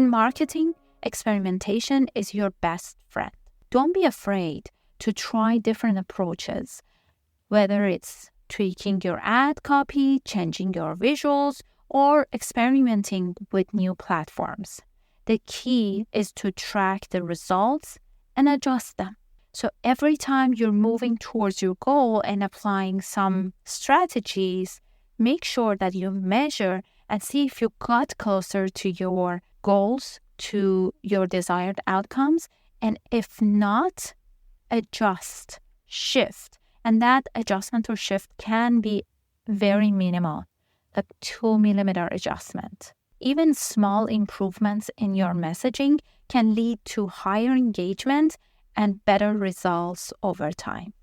In marketing, experimentation is your best friend. Don't be afraid to try different approaches, whether it's tweaking your ad copy, changing your visuals, or experimenting with new platforms. The key is to track the results and adjust them. So every time you're moving towards your goal and applying some strategies, make sure that you measure and see if you got closer to your goals, to your desired outcomes. And if not, adjust, shift. And that adjustment or shift can be very minimal, a 2 millimeter adjustment. Even small improvements in your messaging can lead to higher engagement and better results over time.